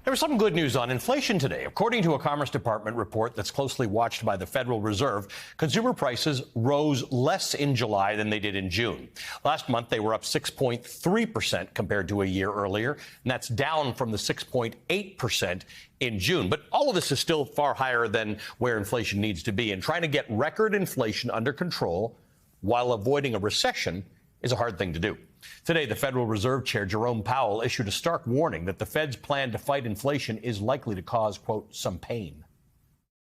There was some good news on inflation today. According to a Commerce Department report that's closely watched by the Federal Reserve, consumer prices rose less in July than they did in June. Last month, they were up 6.3% compared to a year earlier, and that's down from the 6.8% in June. But all of this is still far higher than where inflation needs to be. And trying to get record inflation under control while avoiding a recession is a hard thing to do. Today, the Federal Reserve Chair Jerome Powell issued a stark warning that the Fed's plan to fight inflation is likely to cause, quote, some pain.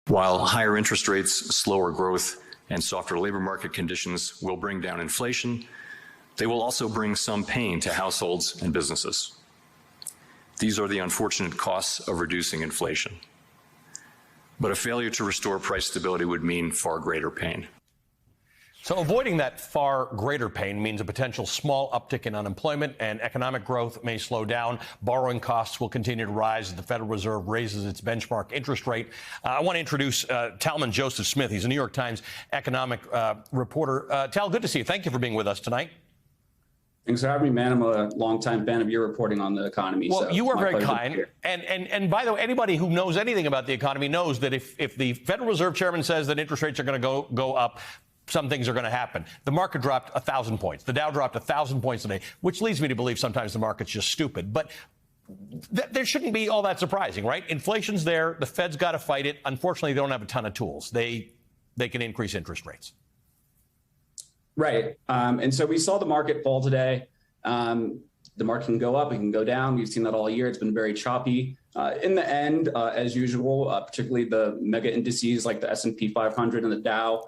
While higher interest rates, slower growth, and softer labor market conditions will bring down inflation, they will also bring some pain to households and businesses. These are the unfortunate costs of reducing inflation. But a failure to restore price stability would mean far greater pain. So avoiding that far greater pain means a potential small uptick in unemployment, and economic growth may slow down. Borrowing costs will continue to rise as the Federal Reserve raises its benchmark interest rate. I want to introduce Talman Joseph Smith. He's a New York Times economic reporter. Tal, good to see you. Thank you for being with us tonight. Thanks for having me, man. I'm a longtime fan of your reporting on the economy. Well, so you were very kind. And by the way, anybody who knows anything about the economy knows that if the Federal Reserve Chairman says that interest rates are going to go up, some things are going to happen. The market dropped 1,000 points. The Dow dropped 1,000 points today, which leads me to believe sometimes the market's just stupid. But there shouldn't be all that surprising, right? Inflation's there. The Fed's got to fight it. Unfortunately, they don't have a ton of tools. They can increase interest rates. Right. And so we saw the market fall today. The market can go up, it can go down. We've seen that all year. It's been very choppy. In the end, as usual, particularly the mega indices like the S&P 500 and the Dow,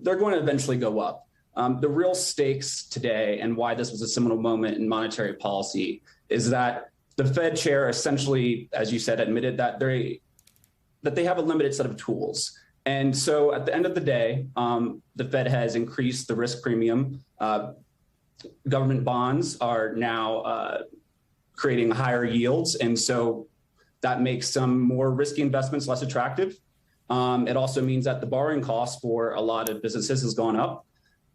they're going to eventually go up. The real stakes today and why this was a seminal moment in monetary policy is that the Fed chair essentially, as you said, admitted that they have a limited set of tools. And so at the end of the day, the Fed has increased the risk premium. Government bonds are now creating higher yields. And so that makes some more risky investments less attractive. It also means that the borrowing cost for a lot of businesses has gone up.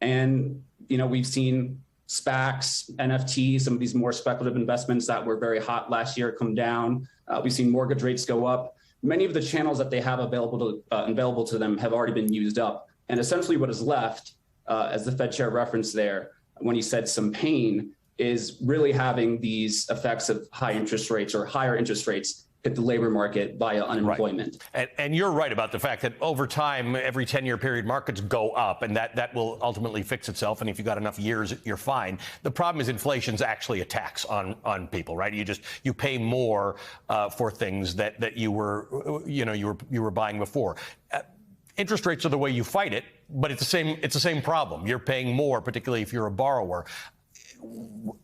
And, we've seen SPACs, NFTs, some of these more speculative investments that were very hot last year come down. We've seen mortgage rates go up. Many of the channels that they have available to them have already been used up. And essentially what is left, as the Fed chair referenced there, when he said some pain, is really having these effects of high interest rates or higher interest rates hit the labor market via unemployment. Right. And you're right about the fact that over time, every 10-year period, markets go up, and that will ultimately fix itself. And if you've got enough years, you're fine. The problem is inflation's actually a tax on people, right? You pay more for things that you were buying before. Interest rates are the way you fight it, but it's the same problem. You're paying more, particularly if you're a borrower.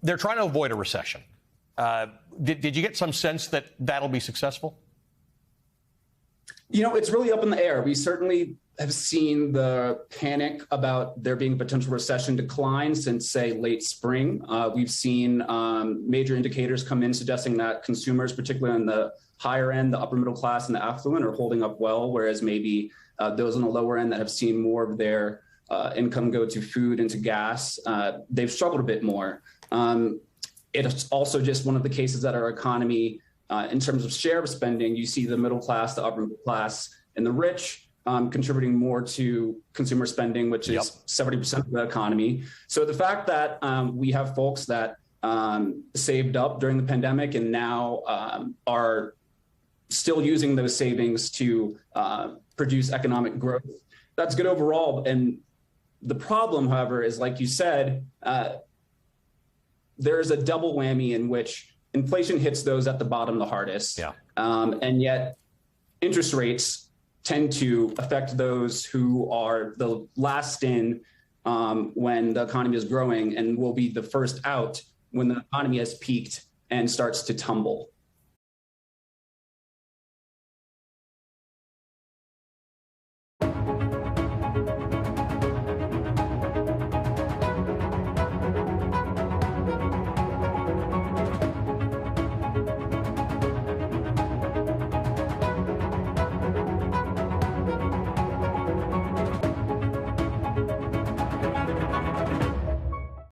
They're trying to avoid a recession. Did you get some sense that that'll be successful? It's really up in the air. We certainly have seen the panic about there being potential recession decline since, say, late spring. We've seen major indicators come in suggesting that consumers, particularly on the higher end, the upper middle class and the affluent, are holding up well, whereas maybe those on the lower end that have seen more of their income go to food and to gas, they've struggled a bit more. It's also just one of the cases that our economy, in terms of share of spending, you see the middle class, the upper middle class, and the rich contributing more to consumer spending, which is 70% of the economy. So the fact that we have folks that saved up during the pandemic and now are still using those savings to produce economic growth, that's good overall. And the problem, however, is, like you said, there's a double whammy in which inflation hits those at the bottom the hardest. Yeah. And yet interest rates tend to affect those who are the last in when the economy is growing and will be the first out when the economy has peaked and starts to tumble.